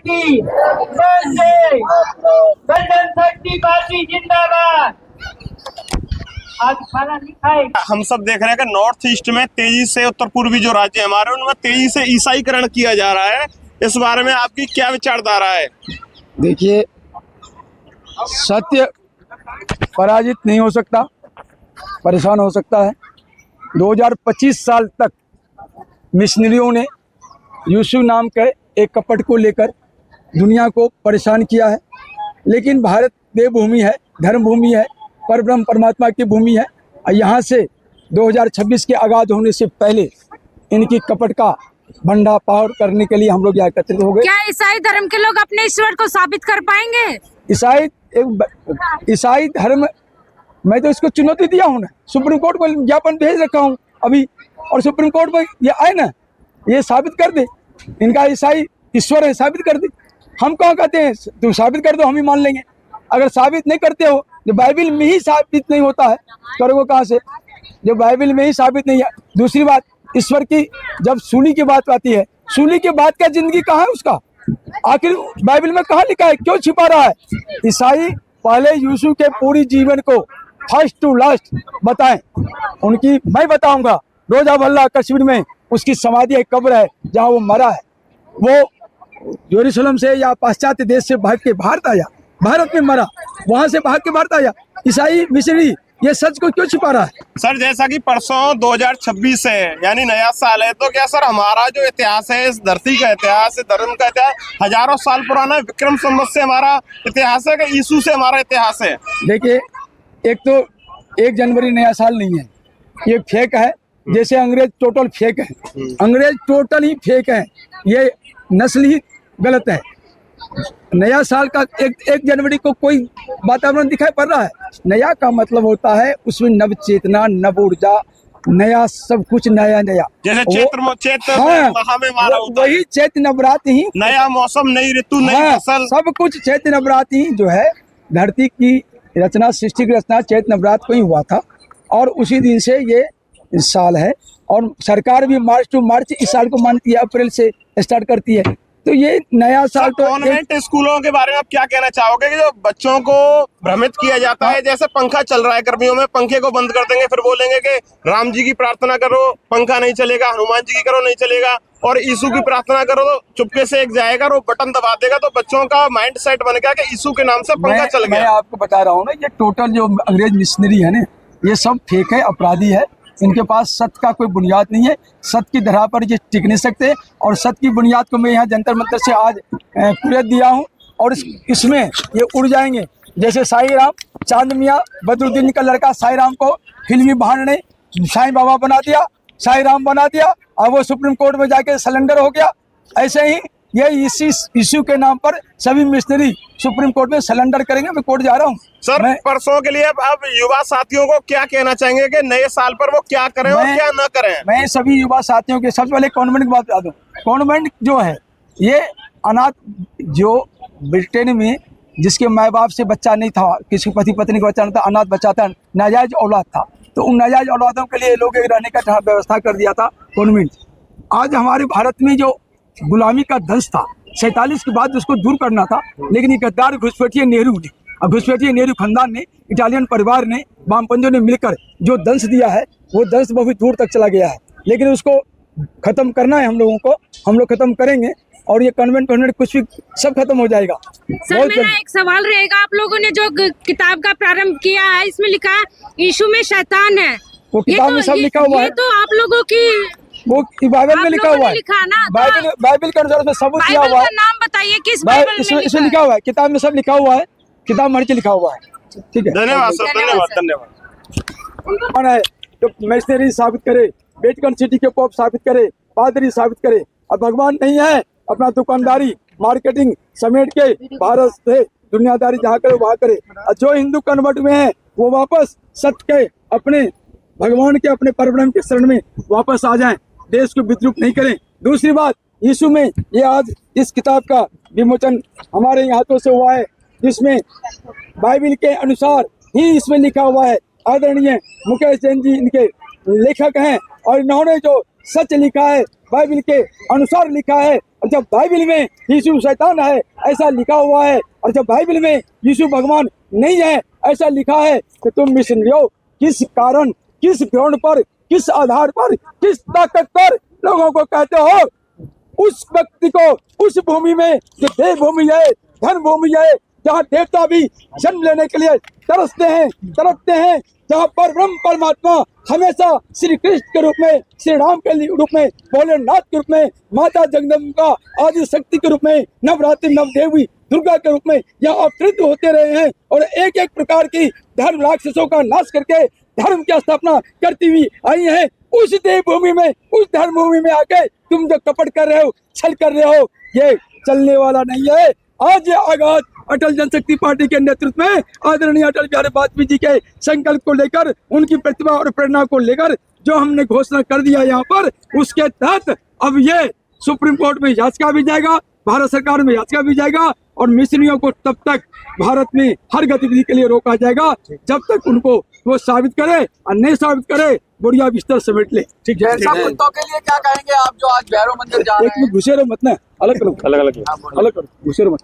की गोल्डन शक्ति पार्टी जिंदाबाद। आज खाना नहीं खाएगा। हम सब देख रहे हैं कि नॉर्थ ईस्ट में तेजी से, उत्तर पूर्वी जो राज्य है हमारे, उनमें तेजी से ईसाईकरण किया जा रहा है। इस बारे में आपकी क्या विचारधारा है? देखिए, सत्य पराजित नहीं हो सकता, परेशान हो सकता है। 2025 साल तक मिशनरियों ने यीशु नाम के एक कपट को लेकर दुनिया को परेशान किया है, लेकिन भारत देवभूमि है, धर्म भूमि है, परब्रह्म परमात्मा की भूमि है। यहाँ से 2026 के आगाज होने से पहले इनकी कपट का भंडाफोड़ करने के लिए हम लोग यहाँ एकत्रित हो गए। क्या ईसाई धर्म के लोग अपने ईश्वर को साबित कर पाएंगे? ईसाई धर्म, मैं तो इसको चुनौती दिया हूँ ना, सुप्रीम कोर्ट को ज्ञापन भेज रखा हूँ अभी, और सुप्रीम कोर्ट में ये आए ना, ये साबित कर दे इनका ईसाई ईश्वर है, साबित कर दे। हम कहाँ कहते हैं तुम साबित कर दो, हम ही मान लेंगे। अगर साबित नहीं करते हो, जो बाइबिल में ही साबित नहीं होता है, करोगे कहाँ से? जो बाइबिल में ही साबित नहीं है। दूसरी बात, ईश्वर की जब सूली की बात आती है, सूली के बाद का जिंदगी कहाँ है उसका? आखिर बाइबिल में कहाँ लिखा है? क्यों छिपा रहा है? ईसाई पहले यीशु के पूरी जीवन को फर्स्ट टू लास्ट बताएं। उनकी मैं बताऊंगा, रोजा भल्ला कश्मीर में उसकी समाधि है, कब्र है जहाँ वो मरा है। वो यरूशलेम से या पाश्चात्य देश से भाग के भारत आया, भारत में मरा, वहां से भाग के भारत आया। ईसाई मिशनरी ये सच को क्यों छिपा रहा है? सर, जैसा कि परसों 2026 है, यानी नया साल है, तो क्या सर हमारा जो इतिहास है, इस धरती का इतिहास, धर्म का इतिहास हजारों साल पुराना विक्रम संवत से हमारा इतिहास है कि यीशु से हमारा इतिहास है? देखिए, एक तो 1 जनवरी नया साल नहीं है, ये फेक है। जैसे अंग्रेज टोटल फेक है, अंग्रेज टोटल ही फेक है, ये नस्ल ही गलत है। नया साल का एक जनवरी को कोई वातावरण दिखाई पड़ रहा है? नया का मतलब होता है उसमें नव चेतना, नव ऊर्जा, नया सब कुछ नया नया। जैसे चैत्र हाँ, में मारा होता वही चैत्र नवरात्र ही, नया मौसम, नई ऋतु, नई फसल, सब कुछ चैत्र नवरात्र ही जो है। धरती की रचना, सृष्टि की रचना चैत्र नवरात्र को ही हुआ था, और उसी दिन से ये इस साल है। और सरकार भी मार्च टू मार्च इस साल को मानती है, अप्रैल से स्टार्ट करती है। तो ये नया साल तो कॉन्वेंट स्कूलों के बारे में आप क्या कहना चाहोगे कि जो बच्चों को भ्रमित किया जाता है? जैसे पंखा चल रहा है गर्मियों में, पंखे को बंद कर देंगे, फिर बोलेंगे कि राम जी की प्रार्थना करो, पंखा नहीं चलेगा, हनुमान जी की करो, नहीं चलेगा, और यीशु की प्रार्थना करो तो चुपके से एक जाएगा और वो बटन दबा देगा। तो बच्चों का माइंड सेट बन गया कि यीशु के नाम से पंखा चल गया। मैं आपको बता रहा हूँ ना, ये टोटल जो अंग्रेज मिशनरी है ना, ये सब फेक है, अपराधी है। इनके पास सत्य का कोई बुनियाद नहीं है, सत्य की धरा पर ये टिक नहीं सकते। और सत्य की बुनियाद को मैं यहाँ जंतर मंतर से आज कुरियत दिया हूँ, और इसमें ये उड़ जाएंगे। जैसे साई राम, चांद मियाँ बदरुद्दीन का लड़का साई राम को फिल्मी बहाने ने साईं बाबा बना दिया, साई राम बना दिया, और वो सुप्रीम कोर्ट में जाके सरेंडर हो गया। ऐसे ही ये इश्यू के नाम पर सभी मिशनरी सुप्रीम कोर्ट में सरेंडर करेंगे। मैं कोर्ट जा रहा हूँ सर। परसों के लिए अब युवा साथियों को क्या कहना चाहेंगे कि नए साल पर वो क्या करें और क्या न करें? मैं सभी युवा साथियों के सबसे पहले कॉन्वेंट की बात बता दूं। कॉन्वेंट जो है ये अनाथ, जो ब्रिटेन में जिसके माँ बाप से बच्चा नहीं था, किसी पति पत्नी का बच्चा नहीं था, अनाथ बच्चा था, नाजायज औलाद था, तो उन नाजायज औलादों के लिए लोग रहने का व्यवस्था कर दिया था कॉन्वेंट। आज हमारे भारत में जो गुलामी का दंश था 47 के बाद उसको दूर करना था, लेकिन ये गद्दार घुसपैठिए नेहरू ने, और घुसपैठिए नेहरू खानदान ने, इटालियन परिवार ने, वामपंथियों ने मिलकर जो दंश दिया है, वो दंश बहुत दूर तक चला गया है। लेकिन उसको खत्म करना है हम लोगों को, हम लोग खत्म करेंगे, और ये कन्वेंट कुछ भी सब खत्म हो जाएगा। सर, मेरा एक सवाल रहेगा, आप लोगों ने जो किताब का प्रारंभ किया है, इसमें लिखा ईशु में शैतान है, वो किताब में सब लिखा हुआ है। तो आप लोगों की वो बाइबल में लिखा हुआ है, बाइबल के अनुसार उसमें सबूत दिया हुआ है। नाम बताइए किस बाइबल में इसमें लिखा हुआ है, किताब में सब लिखा हुआ है, किताब में लिखा हुआ है। ठीक है, धन्यवाद सर, धन्यवाद। कौन है तो मिशनरी साबित करे, वेटिकन सिटी के पोप साबित करे, पादरी साबित करे, और भगवान नहीं है अपना दुकानदारी मार्केटिंग समेट के भारत से दुनियादारी जहाँ करे वहाँ करे। जो हिंदू कन्वर्ट में है वो वापस सत्य के, अपने भगवान के, अपने परब्रह्म के शरण में वापस आ जाएं, देश को विद्रूप नहीं करें। दूसरी बात, यीशु में ये आज इस किताब का विमोचन हमारे हाथों से हुआ है, जिसमें बाइबल के अनुसार ही इसमें लिखा हुआ है। आदरणीय मुकेश जैन जी इनके लेखक हैं, और इन्होंने जो सच लिखा है, बाइबल के अनुसार लिखा है। और जब बाइबल में यीशु शैतान है ऐसा लिखा हुआ है, और जब बाइबल में यीशु भगवान नहीं है ऐसा लिखा है, कि तुम मिशनरी हो, किस कारण, किस ग्राउंड पर, किस आधार पर, किस ताकत पर लोगों को कहते हो उस व्यक्ति को उस भूमि में जो देव भूमि है, धन भूमि है, जहाँ देवता भी जन्म लेने के लिए तरसते हैं, तड़पते हैं, जहाँ पर ब्रह्म परमात्मा हमेशा श्री कृष्ण के रूप में, श्री राम के रूप में, भोलेनाथ के रूप में, माता जगदम्बा आदि शक्ति के रूप में, नवरात्रि नवदेवी दुर्गा के रूप में यहाँ अवतरित होते रहे हैं, और एक एक प्रकार की धर्म राक्षसों का नाश करके धर्म की स्थापना करती हुई आई है। उस देव भूमि में, उस धर्म भूमि में आके तुम जो कपट कर रहे हो, छल कर रहे हो, ये चलने वाला नहीं है। आज ये आगाज अटल जनशक्ति पार्टी के नेतृत्व में आदरणीय अटल बिहारी वाजपेयी जी के संकल्प को लेकर, उनकी प्रतिभा और प्रेरणा को लेकर जो हमने घोषणा कर दिया यहाँ पर, उसके तहत अब ये सुप्रीम कोर्ट में याचिका भी जाएगा, भारत सरकार में याचिका भी जाएगा, और मिशनरियों को तब तक भारत में हर गतिविधि के लिए रोका जाएगा जब तक उनको वो साबित करे, और नहीं साबित करे बुढ़िया बिस्तर समेट ले। ठीक जैन साहब, कुत्तों के लिए क्या कहेंगे आप जो आज भैरव मंदिर जा रहे हैं? एक में घुसे रहो मत ना, अलग करो, अलग अलग अलग करो, घुसे रहो मत।